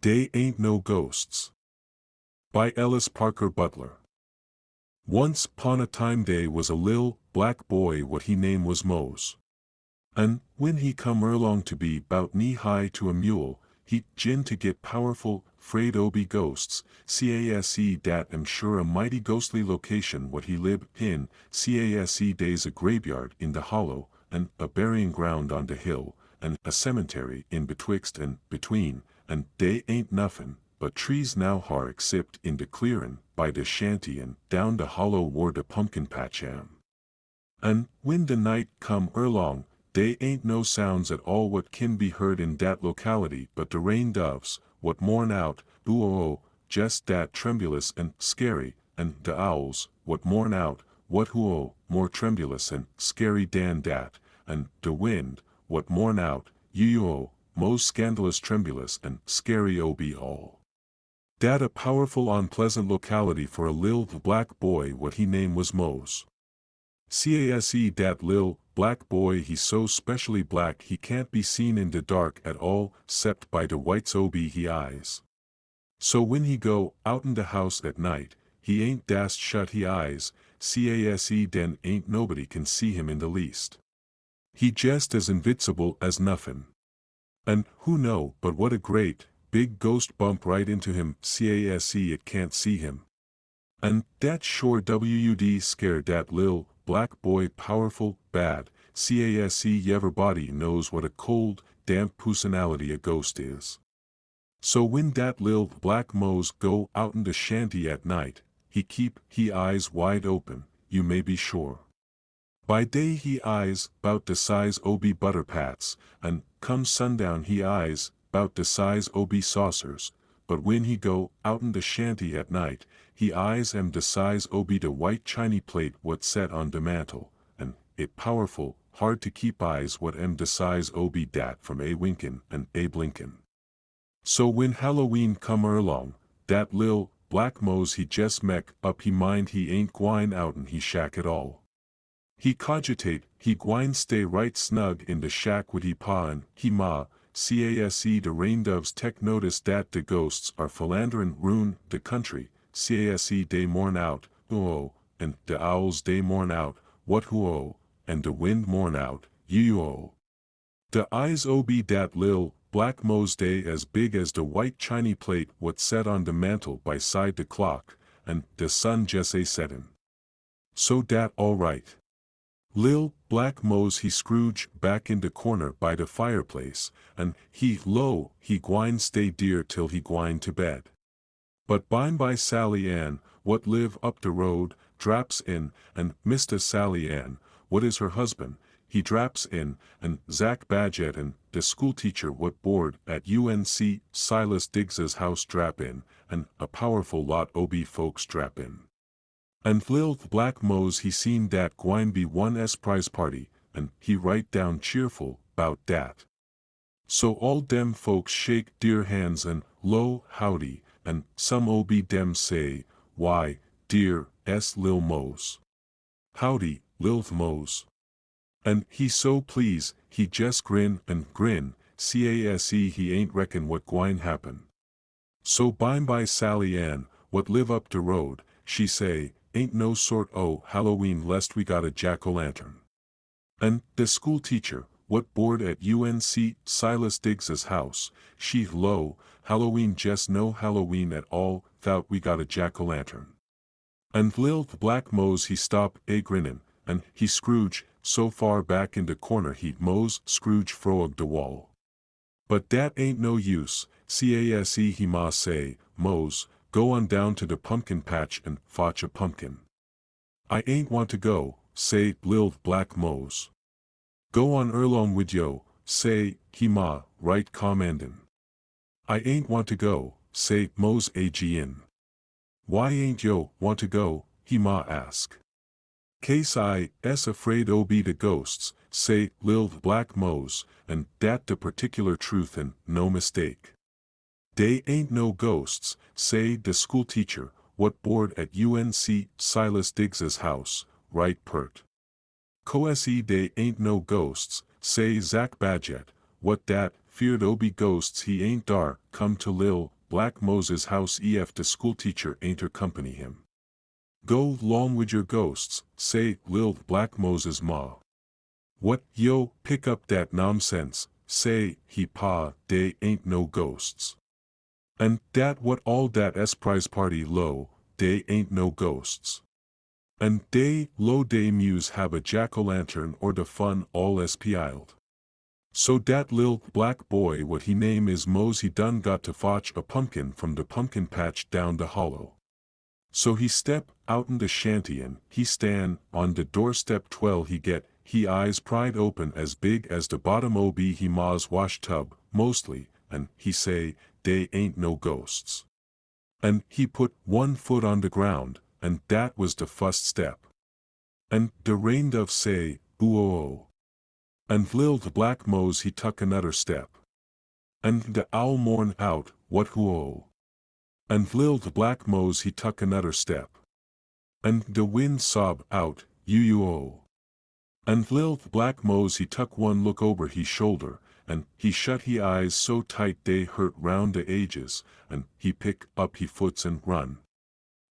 Dey Aint No Ghosts. By Ellis Parker Butler. Once 'pon a time dey was a lil' black boy what he name was Mose. An' when he come erlong to be 'bout knee high to a mule, he gin to get powerful, 'fraid obe ghosts, case dat am sure a mighty ghostly location what he lib in, case dey's a graveyard in de hollow, and a burying ground on de hill, and a cemetery in betwixt and between, and dey ain't nuffin but trees now har except in de clearin' by de shanty and down de hollow whar de pumpkin patch am. An' when de night come erlong, dey ain't no sounds at all what kin be heard in dat locality but de rain doves, what mourn out, ooh, jest dat tremulous and scary, and de owls, what mourn out, what hoo more tremulous and scary dan dat, and de wind, what mourn out, yoo most scandalous tremulous and scary obe all. Dat a powerful unpleasant locality for a lil' black boy what he name was Mose. Case dat lil' black boy he so specially black he can't be seen in de dark at all, 'cept by de whites obe he eyes. So when he go outen de house at night, he ain't dast shut he eyes, case den ain't nobody can see him in the least. He jest as invincible as nuffin. And who know but what a great, big ghost bump right into him, case it can't see him. And dat sure would scare dat lil' black boy powerful bad, case everybody knows what a cold, damp personality a ghost is. So when dat lil' black Mose go outen de shanty at night, he keep he eyes wide open, you may be sure. By day he eyes 'bout de size obe butter pats, and come sundown he eyes 'bout de size obe saucers, but when he go outen de shanty at night, he eyes am de size obe de white chiny plate what set on de mantel, and it powerful hard to keep eyes what am de size obe dat from a winkin' and a blinkin'. So when Halloween come erlong, dat lil' black Mose he jes' mek up he mind he ain't gwine outen he shack at all. He cogitate he gwine stay right snug in de shack wid he pa and he ma, case de rain doves tek notice dat de ghosts are philanderin' roun' de country, case dey mourn out, ooh, and de owls dey mourn out, what hoo, and de wind mourn out, yoo. De eyes obe dat lil' black Mose dey as big as de white chiny plate what set on de mantel by side de clock, and de sun jes' a settin'. So dat all right. Lil' black Mose he scrooge back in de corner by de fireplace, and he gwine stay dear till he gwine to bed. But by Sally Ann, what live up de road, draps in, and Mista Sally Ann, what is her husband, he draps in, and Zach Badgett and de schoolteacher what board at UNC Silas Diggs's house drap in, and a powerful lot obe folks drap in. And lil' black Mose he seen dat gwine be one prize party, and he write down cheerful 'bout dat. So all dem folks shake dear hands and lo howdy, and some obe dem say, why, dear lil' Mose. Howdy, lil' Mose. And he so please, he jes' grin and grin, case he ain't reckon what gwine happen. So by Sally Ann, what live up de road, she say, ain't no sort o' Halloween lest we got a jack-o'-lantern. And the school teacher, what board at UNC Silas Diggs's house, she Halloween jes' no Halloween at all, thout we got a jack-o'-lantern. And lil' black Mose he stop a grinnin', and he scrooge, so far back in de corner he Mose scrooge froeg de wall. But dat ain't no use, case he ma say, Mose, go on down to de pumpkin patch and fotch a pumpkin. I ain't want to go, say lil' black Mose. Go on erlong wid yo, say, he ma, right commandin'. I ain't want to go, say Mose agin. Why ain't yo want to go, he ma ask. Case I afraid obe de ghosts, say lil' black Mose, and dat de particular truth and no mistake. Dey ain't no ghosts, say de schoolteacher, what board at UNC Silas Diggs's house, right pert. Cose dey ain't no ghosts, say Zach Badgett, what dat, feared obe ghosts he ain't dar, come to lil' Black Moses house ef the schoolteacher ain't her company him. Go long with your ghosts, say lil Black Moses ma. What yo, pick up that nonsense, say he pa, dey ain't no ghosts. And dat what all dat s prize party low, dey ain't no ghosts. And dey low dey muse have a jack-o'-lantern or the fun all espiiled. So dat lil black boy what he name is Mose he done got to fotch a pumpkin from the pumpkin patch down the hollow. So he step outen the shanty and he stand on the doorstep twell he eyes pried open as big as the bottom ob he ma's wash tub, mostly, and he say, dey ain't no ghosts. And he put one foot on the ground, and dat was the fust step. And the rain dove say, ooh. And lil the black Mose he tuck another step. And the owl mourn out, what who-oh. And lil the black Mose he tuck another step. And the wind sob out, you-oh. And lil the black Mose he tuck one look over he shoulder, and he shut he eyes so tight they hurt round the ages, and he pick up he foots and run.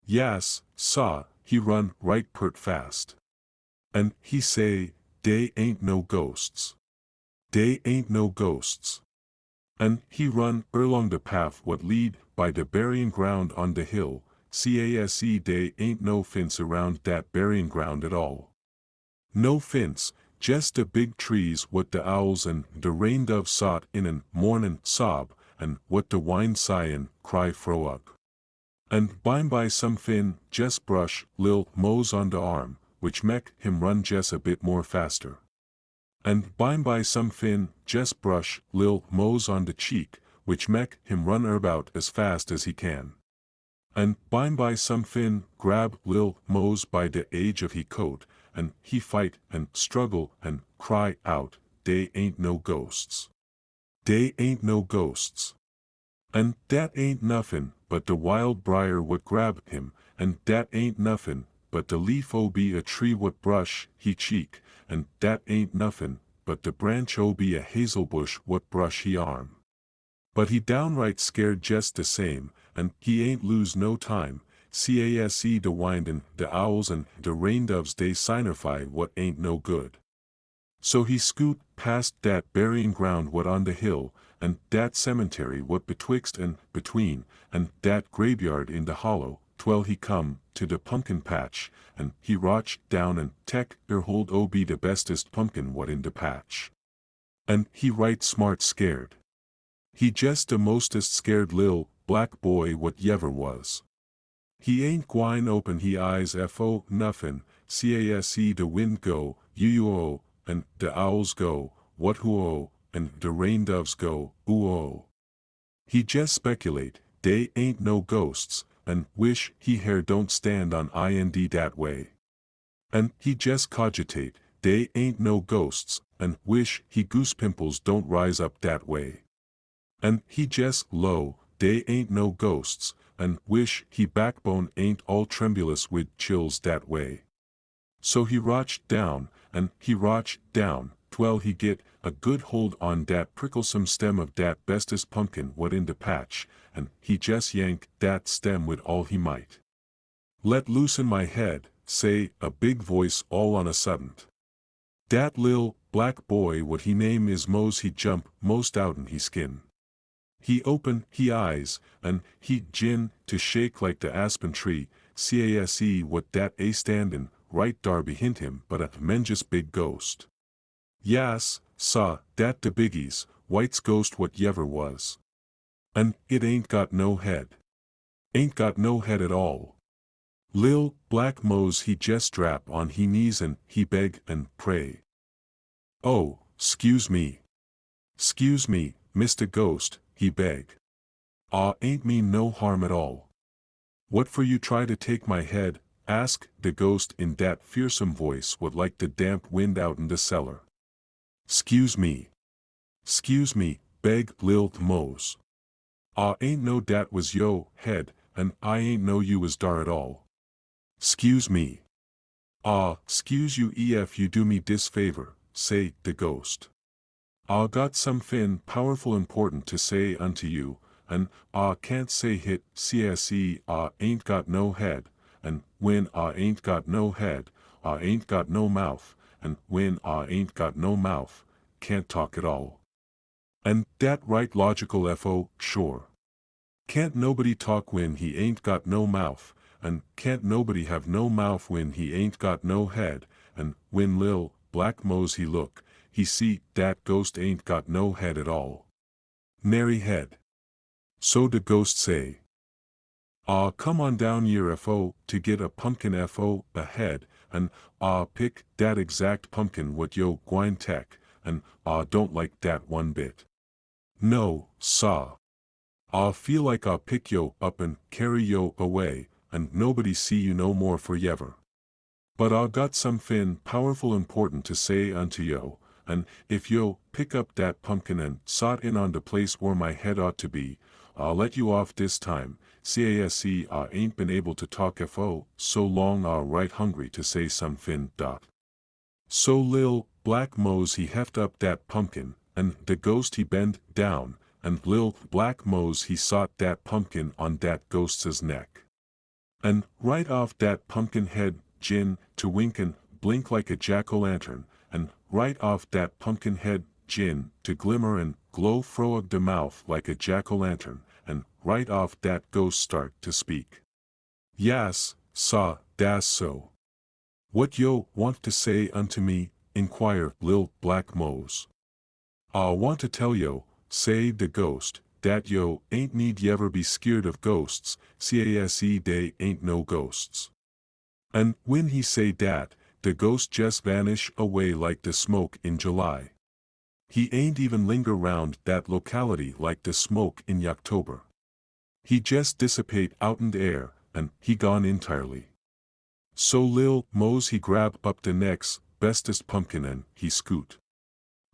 Yas, saw, he run right pert fast. And he say, dey ain't no ghosts. Dey ain't no ghosts. And he run erlong the path what lead by the burying ground on the hill, case dey ain't no fence around dat burying ground at all. No fence, just the big trees what the owls and the rain dove sot in an mornin' sob, and what the wind sighin' cry fro up. And by some fin just brush lil Mose on the arm, which mek him run just a bit more faster. And by some fin just brush lil Mose on the cheek, which mek him run about as fast as he can. And by some fin grab lil Mose by the edge of he coat, and he fight and struggle and cry out, dey ain't no ghosts. Dey ain't no ghosts. And dat ain't nuffin' but the wild briar what grab him, and dat ain't nuffin' but the leaf be a tree what brush he cheek, and dat ain't nuffin' but the branch be a hazel bush what brush he arm. But he downright scared just the same, and he ain't lose no time, case the wind and the owls and the rain doves they signify what ain't no good. So he scoot past dat burying ground what on the hill, and dat cemetery what betwixt and between, and dat graveyard in the hollow, twell he come to the pumpkin patch, and he rotch down and tek hold be the bestest pumpkin what in the patch. And he right smart scared. He just the mostest scared lil black boy what yever was. He ain't gwine open he eyes fo nuffin, case the wind go, you-oh, and the owls go, what who-oh, and the rain doves go, ooh-oh. He just speculate, dey ain't no ghosts, and wish he hair don't stand on ind dat way. And he just cogitate, dey ain't no ghosts, and wish he goose pimples don't rise up dat way. And he just low, dey ain't no ghosts, and wish he backbone ain't all tremulous wid chills dat way. So he rotched down, and he rotched down, twell he get a good hold on dat pricklesome stem of dat bestest pumpkin what in the patch, and he just yank dat stem with all he might. Let loose in my head, say a big voice all on a suddent. Dat lil black boy what he name is Mose he jump most outen he skin. He open he eyes, and he gin to shake like the aspen tree, case what dat a standin' right dar behind him but a menjus big ghost. Yas, saw, dat de biggies, white's ghost what yever was. And it ain't got no head. Ain't got no head at all. Lil black Mose he jest drap on he knees and he beg and pray. Oh, 'scuse me. 'Scuse me, Mr. Ghost, he beg. Ain't mean no harm at all. What for you try to take my head, ask the ghost in dat fearsome voice what like the damp wind out in the cellar. 'Scuse me. 'Scuse me, beg lil Mose. Ain't know dat was yo head, and I ain't know you was dar at all. 'Scuse me. 'Scuse you ef you do me dis favor, say the ghost. Got some fin powerful important to say unto you, and can't say hit, cse, ain't got no head, and when ain't got no head, ain't got no mouth, and when ain't got no mouth, can't talk at all. And that right logical fo, sure. Can't nobody talk when he ain't got no mouth, and can't nobody have no mouth when he ain't got no head, and when Lil Black Mose he look, he see dat ghost ain't got no head at all. Nary head. So the ghost say, come on down here fo, to get a pumpkin fo, a head, and pick dat exact pumpkin what yo gwine tek, and don't like dat one bit. No, saw. Feel like pick yo up and carry yo away, and nobody see you no more for yever. But got somefin powerful important to say unto yo, and if yo pick up dat pumpkin and sot in on the place where my head ought to be, I'll let you off this time. Case ain't been able to talk fo, so long right hungry to say somefin. So Lil Black Mose he heft up dat pumpkin, and the ghost he bend down, and Lil Black Mose he sot dat pumpkin on dat ghost's neck. And right off dat pumpkin head gin to wink and blink like a jack-o'-lantern, and right off dat pumpkin head gin to glimmer and glow fro of de mouth like a jack-o'-lantern, and right off dat ghost start to speak. Yas, saw, das so. What yo want to say unto me, inquire Lil Black Mose. Want to tell yo, say the ghost, dat yo ain't need yever be skeered of ghosts, case dey ain't no ghosts. And when he say dat, the ghost just vanish away like the smoke in July. He ain't even linger round that locality like the smoke in October. He just dissipate out in the air, and he gone entirely. So Lil Mose he grab up the next bestest pumpkin and he scoot.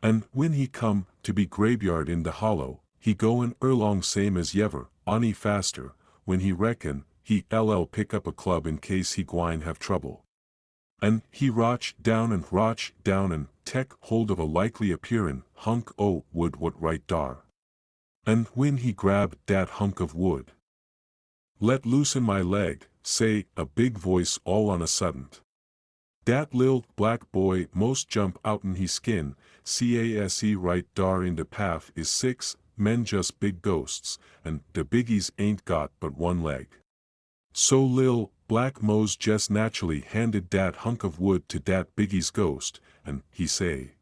And when he come to be graveyard in the hollow, he goin' erlong same as yever, ony faster, when he reckon, he pick up a club in case he gwine have trouble. And he roch down and tek hold of a likely appearin' hunk o' wood what right dar. And when he grab dat hunk of wood, let loosen my leg, say a big voice all on a suddent. Dat Lil Black Boy most jump outen he skin, case right dar in de path is 6 men just big ghosts, and de biggies ain't got but one leg. So Lil Black Mose just naturally handed dat hunk of wood to dat biggie's ghost, and he say,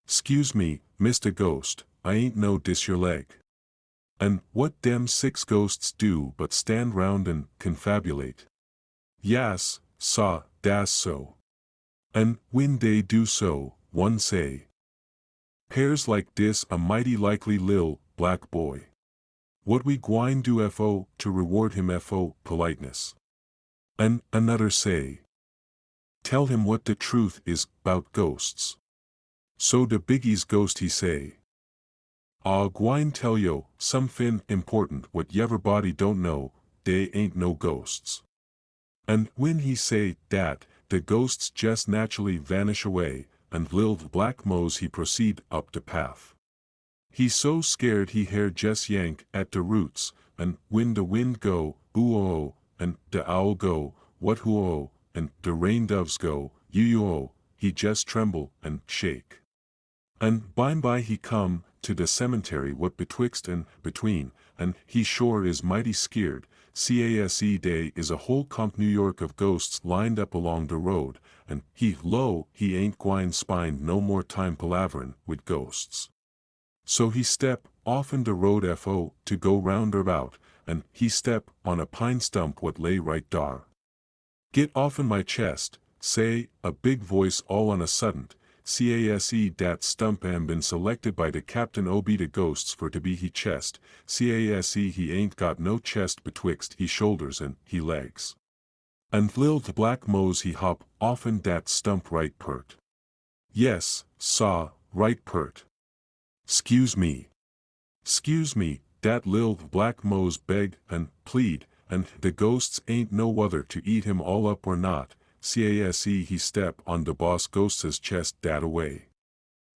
"'Scuse me, Mr. Ghost, I ain't know dis your leg." And what dem 6 ghosts do but stand round and confabulate. Yas, saw, das so. And when dey do so, one say, "'Pears like dis a mighty likely Lil Black Boy. What we gwine do fo to reward him fo politeness?" And another say, "Tell him what the truth is 'bout ghosts." So the biggie's ghost he say, gwine tell yo somefin important what yeverbody don't know, dey ain't no ghosts." And when he say dat, the ghosts just naturally vanish away, and Lil Black Mose he proceed up the path. He so scared he hair just yank at the roots, and when the wind go, ooh-oh, and the owl go, what hoo-oh, and the rain doves go, you-oh, he just tremble and shake. And by he come to the cemetery what betwixt and between, and he sure is mighty skeered, case dey is a whole comp New York of ghosts lined up along the road, and he ain't gwine spine no more time palaverin' with ghosts. So he step offen the road fo to go round about, and he step on a pine stump what lay right dar. "Get offen my chest," say a big voice all on a suddent, case dat stump am been selected by the captain ob the ghosts for to be he chest, case he ain't got no chest betwixt he shoulders and he legs. And Lil Black Mose he hop offen dat stump right pert. Yes, saw, right pert. "'Scuse me. 'Scuse me," dat Lil Black Mose beg and plead, and the ghosts ain't no whether to eat him all up or not, case he step on the boss ghost's chest dat away.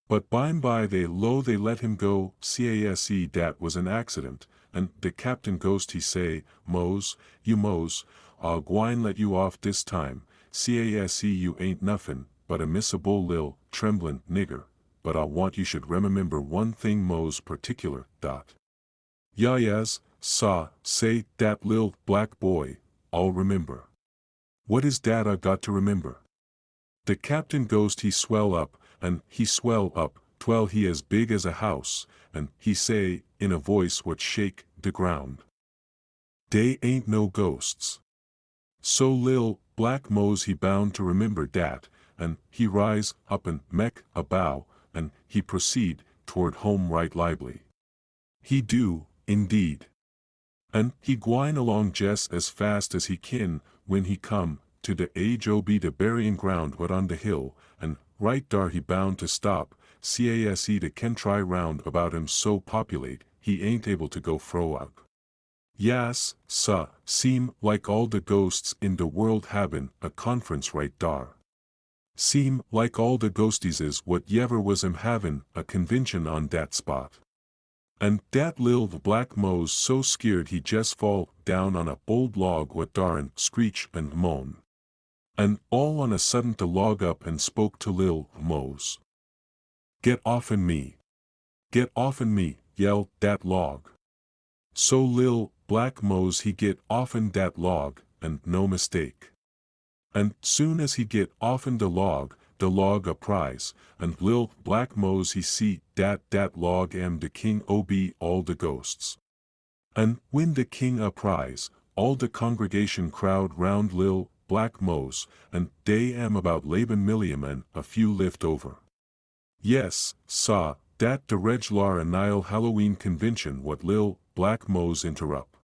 But by they let him go, case dat was an accident, and the captain ghost he say, Mose, you Mose, I'll gwine let you off this time, case you ain't nuffin, but a missable lil, tremblin' nigger, but I want you should remember one thing Mose particular, dot. Yes, sah, say, dat lil, black boy, I'll remember. What is dat I got to remember? The captain ghost he swell up, and he swell up, twell he as big as a house, and he say, in a voice what shake the ground. Dey ain't no ghosts. So lil, black Mose he bound to remember dat, and he rise up and mek a bow, and he proceed toward home right lively. He do, indeed. And he gwine along jest as fast as he kin, when he come to the age ob the burying ground what on the hill, and right dar he bound to stop, case the ken try round about him so populate, he ain't able to go fro out. Yas, sah, seem like all the ghosts in the world habin a conference right dar. Seem like all the ghostieses what yever was him havin a convention on dat spot. And dat lil black Mose so skeered he jest fall down on a old log what darn screech and moan. And all on a sudden the log up and spoke to lil Mose. Get off'n me. Get off'n me, yelled dat log. So lil black Mose he get off'n dat log, and no mistake. And soon as he get off'n the log uprise, and lil black Mose he see dat log am the king ob all the ghosts. And when the king uprise, all the congregation crowd round lil black Mose, and dey am about 11 million and a few lift over. Yes, sah, dat the reg'lar anile Halloween convention what lil black Mose interrupt.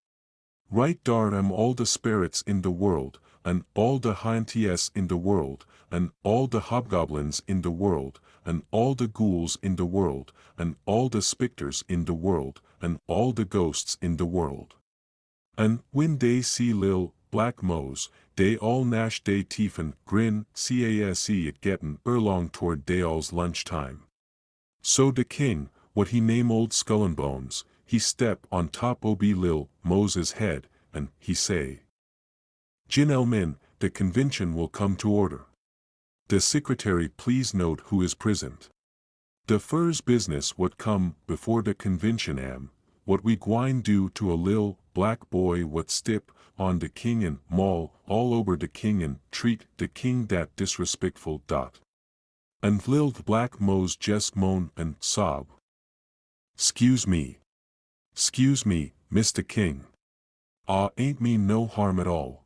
Right dar am all the spirits in the world, and all the haunties in the world, and all the hobgoblins in the world, and all the ghouls in the world, and all the specters in the world, and all the ghosts in the world. And when dey see lil black Mose, dey all gnash dey teeth and grin, case it gettin' erlong toward dey all's lunchtime. So the king, what he name Old Skull and Bones, he step on top ob lil Mose's head, and he say, Gentlemen, the convention will come to order. The secretary please note who is present. The first business what come before the convention am, what we gwine do to a lil black boy what stip on the king and maul all over the king and treat the king dat disrespectful dot. And lil black Mose just moan and sob. Excuse me, Mr. King. Ain't mean no harm at all.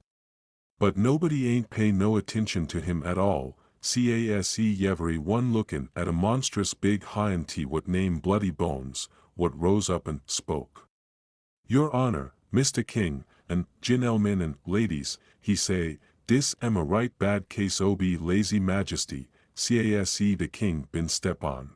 But nobody ain't pay no attention to him at all, case every one lookin' at a monstrous big hianty what name Bloody Bones, what rose up and spoke. Your Honor, Mr. King, and gentlemen and ladies, he say, this am a right bad case ob lazy majesty, case the king been step on.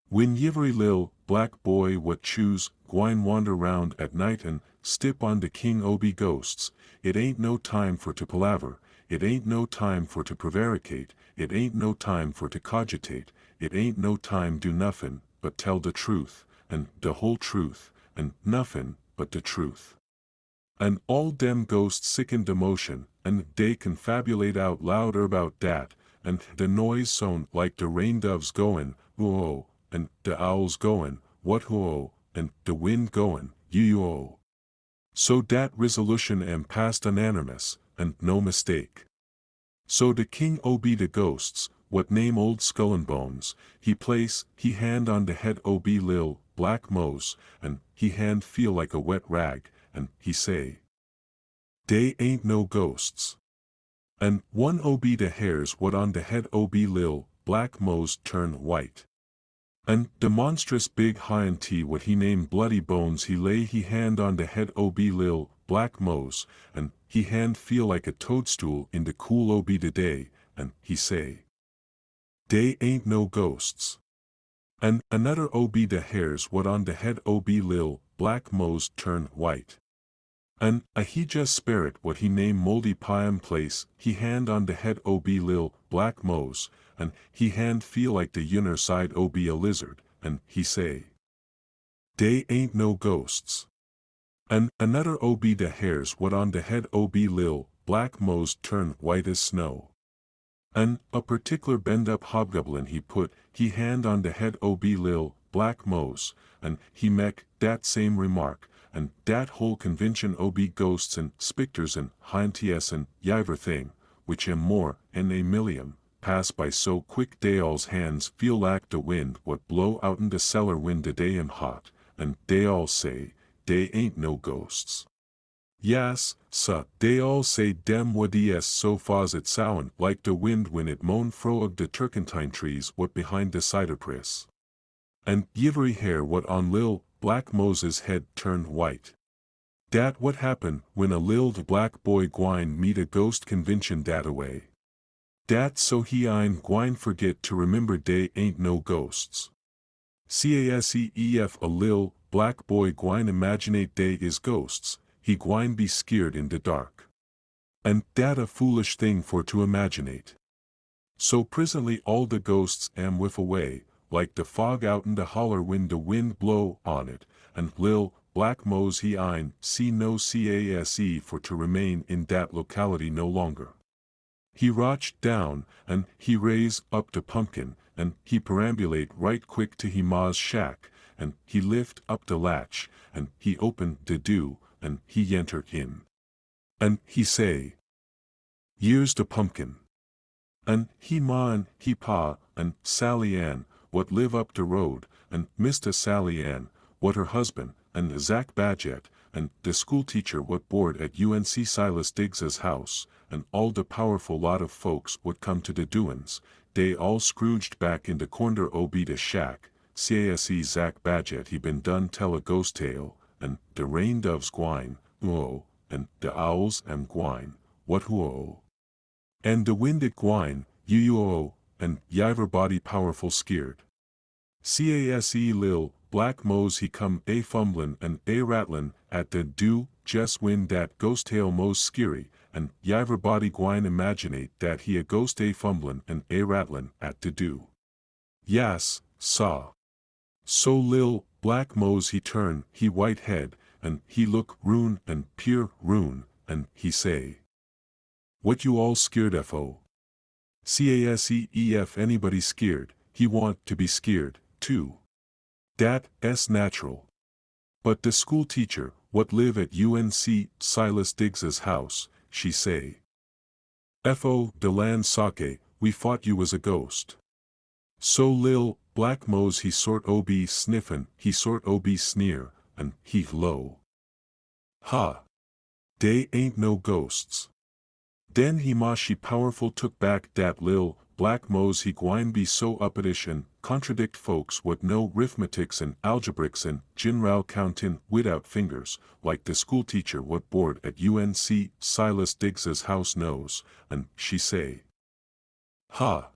When yivery lil black boy what choose gwine wander round at night and stip on the king ob ghosts, it ain't no time for to palaver, it ain't no time for to prevaricate, it ain't no time for to cogitate, it ain't no time do nuffin but tell the truth, and the whole truth, and nuffin but the truth. And all dem ghosts sicken de motion, and dey confabulate out loud about dat, and the noise sound like de rain doves goin', whoa, and de owls goin', what whoa, and de wind goin', you-yo. So dat resolution am passed unanimous, and no mistake. So the king ob the ghosts, what name Old Skull and Bones, he place he hand on the head ob lil black Mose, and he hand feel like a wet rag, and he say, Dey ain't no ghosts. And one ob the hairs what on the head ob lil black Mose turn white. And the monstrous big hianty what he named Bloody Bones he lay he hand on the head ob lil black Mose, and he hand feel like a toadstool in the cool ob the day, and he say, Dey ain't no ghosts. And another ob the hairs what on the head ob lil black Mose turn white. And he just spirit what he name Moldy Piam place he hand on the head ob lil black Mose, and he hand feel like the yunner side ob a lizard, and he say, Dey ain't no ghosts. And another ob the hairs what on the head ob lil, black mo's turn white as snow. And a particular bend up hobgoblin he put, he hand on the head ob lil, black mo's, and he mek dat same remark, and dat whole convention ob ghosts and spicters and hinties and yiver thing, which am more, and a million, pass by so quick dey all's hands feel like the wind what blow outen the cellar when the day am hot, and dey all say, dey ain't no ghosts. Yas, sah, dey all say dem what es so fas it sound like the wind when it moan froag the turkentine trees what behind the cider press. And yivery hair what on lil, black Moses head turned white. Dat what happen when a lil black boy gwine meet a ghost convention dat away. Dat so he ein gwine forget to remember dey ain't no ghosts. Caseef a lil, black boy gwine imaginate dey is ghosts, he gwine be skeered in the dark. And dat a foolish thing for to imaginate. So presently all the ghosts am whiff away, like the fog out'n the holler when the wind blow on it, and lil, black Mose he ein see no case for to remain in dat locality no longer. He rotched down, and he raise up the pumpkin, and he perambulate right quick to he ma's shack, and he lift up the latch, and he open the do, and he enter in. And he say, "Yere's the pumpkin." And he ma and he pa, and Sally Ann, what live up the road, and Mr. Sally Ann, what her husband, and Zach Badgett, and the school teacher what board at UNC Silas Diggs's house, and all the powerful lot of folks what come to the doin's, they all scrooged back in the corner obe the shack, case Zach Badgett he been done tell a ghost tale, and the rain doves gwine, whoa, and the owls am gwine, what whoa. And the wind it gwine, you and yiver body powerful skeered. Case lil, black Mose he come a fumblin' and a rattlin' at the do, jes when dat ghost tale Mose skeery, and yiver body gwine imaginate dat he a ghost a fumblin' and a rattlin' at the do. Yas, saw. So lil, black Mose he turn he white head, and he look rune and pure rune, and he say, "What you all skeered fo?" Caseef anybody skeered, he want to be skeered, too. Dat s natural. But the school teacher, what live at UNC Silas Diggs's house, she say, "Fo de land sake, we thought you was a ghost." So lil, black Mose he sort ob sniffin, he sort ob sneer, and he low. "Ha! Dey ain't no ghosts." Den he ma she powerful took back dat lil, black Mose he gwine be so uppitish and contradict folks what know rithmetics and algebraics and ginral countin' without fingers, like the school teacher what board at UNC Silas Diggs's house knows, and she say, "Ha!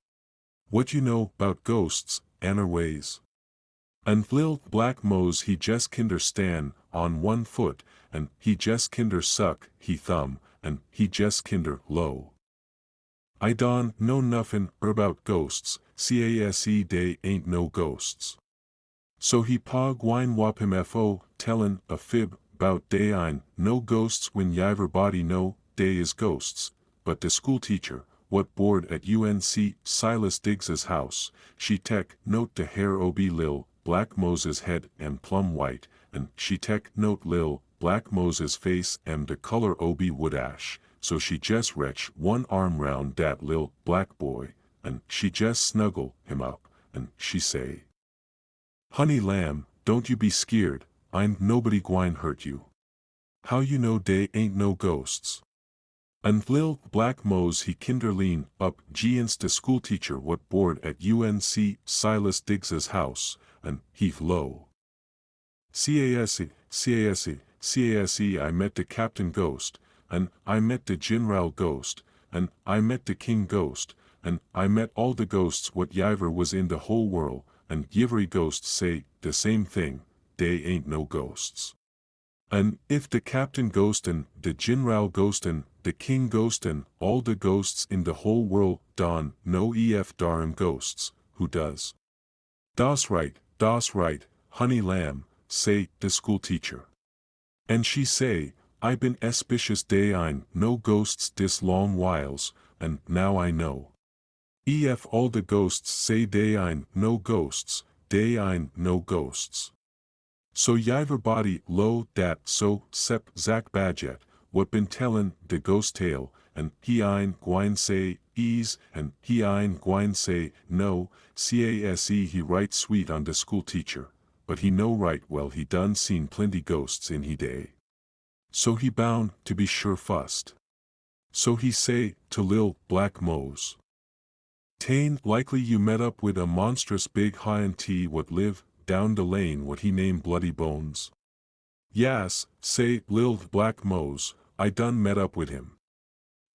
What you know 'bout ghosts, aner ways?" And lil black Mose he jes kinder stan on one foot, and he jes kinder suck he thumb, and he jes kinder low. "I don know nuffin erbout ghosts, case dey ain't no ghosts." So he pa gwine wop him fo tellin' a fib 'bout dey ein no ghosts when yiver body know dey is ghosts, but the school teacher, what board at UNC Silas Diggs's house, she tek note the hair ob lil, black Moses head am plum white, and she tek note lil, black Moses face am the color ob wood ash, so she jes retch one arm round dat lil, black boy, and she jes snuggle him up, and she say, "Honey lamb, don't you be skeered, I'm nobody gwine hurt you. How you know dey ain't no ghosts?" And lil, black Mose he kinder lean up gi'nst the school teacher what board at UNC Silas Diggs's house, and he low. Case, I met the Captain Ghost, and I met the General Ghost, and I met the King Ghost, and I met all the ghosts what yiver was in the whole world, and yivery ghost say the same thing, dey ain't no ghosts. And if the Captain Ghost and the General Ghost and the King Ghost and all the ghosts in the whole world don no darum ghosts, who does? Das right, honey lamb, say the school teacher. And she say, I been espicious Dey Aint No Ghosts dis long whiles, and now I know. Ef all the ghosts say Dey Aint No Ghosts, Dey Aint No Ghosts. So yiver body lo dat so sep Zach Badget, what been tellin' de ghost tale, and he ein gwine say ease, and he ein gwine say no, case he right sweet on de school teacher, but he know right well he done seen plenty ghosts in he day. So he bound to be sure fust. So he say to Lil Black Mose, "'Tain't likely you met up with a monstrous big Hyant what live down the lane what he name Bloody Bones?" "Yas," say Lil Black Mose, "I done met up with him."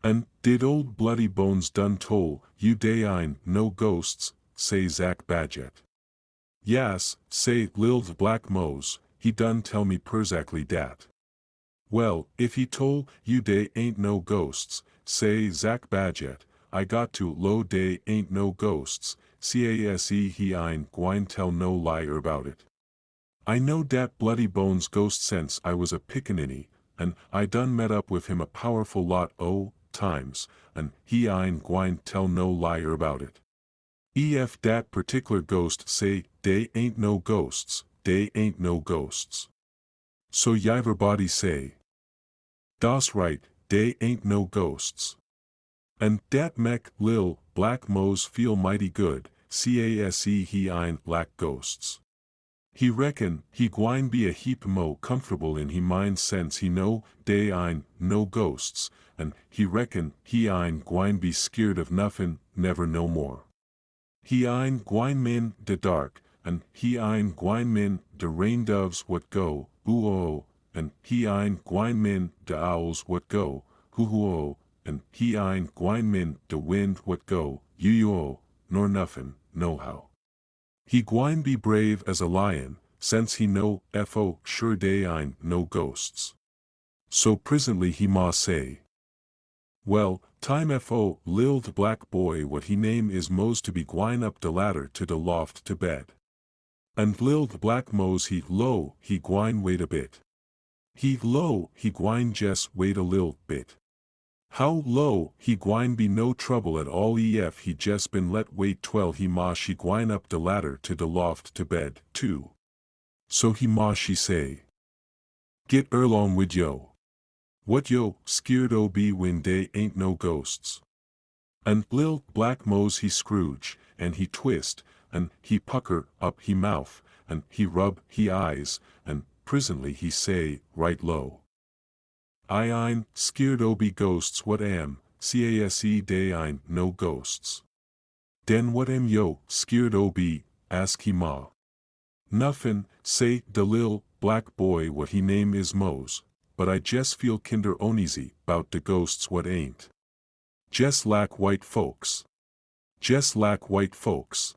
"And did old Bloody Bones done tole you Dey Aint No Ghosts?" say Zach Badget. "Yas," say Lil Black Mose, "he done tell me perzactly dat." "Well, if he tole you Dey Aint No Ghosts," say Zach Badget, "I got to lo Dey Aint No Ghosts, case he ein gwine tell no lie about it. I know dat Bloody Bones ghost since I was a pickaninny, and I done met up with him a powerful lot o' times, and he ein gwine tell no lie about it. Ef dat particular ghost say Dey Aint No Ghosts, Dey Aint No Ghosts. So yiver body say, "Das right, Dey Aint No Ghosts." And dat mek Lil Black Mose feel mighty good, case he ein lack ghosts. He reckon he gwine be a heap mo comfortable in he mind sense he know Dey Aint No Ghosts, and he reckon he ein gwine be skeered of nuffin never no more. He ein gwine min de dark, and he ein gwine min de rain doves what go, ooh, and he ein gwine min de owls what go, hoo, and he ein gwine min de wind what go, yoo, nor nuffin, nohow. He gwine be brave as a lion, since he know fo sure Dey Aint No Ghosts. So presently he ma say, "Well, time fo Lil the black boy what he name is Mose to be gwine up de ladder to de loft to bed." And Lil the Black Mose he gwine wait a bit. He gwine jes wait a lil bit. How low he gwine be no trouble at all ef he jes been let wait twell he ma she gwine up de ladder to de loft to bed, too. So he ma she say, "Get erlong wid yo. What yo skeered o be when Dey Aint No Ghosts?" And Lil Black Mose he scrooge, and he twist, and he pucker up he mouth, and he rub he eyes, and presently he say, right low, "I ein skeered o be ghosts what am, case Dey Aint No Ghosts." "Den what am yo skeered o be?" ask he ma. "Nuffin," say de lil black boy what he name is Mose, "but I jes feel kinder oneasy bout de ghosts what ain't. Jes lack white folks. Jes lack white folks."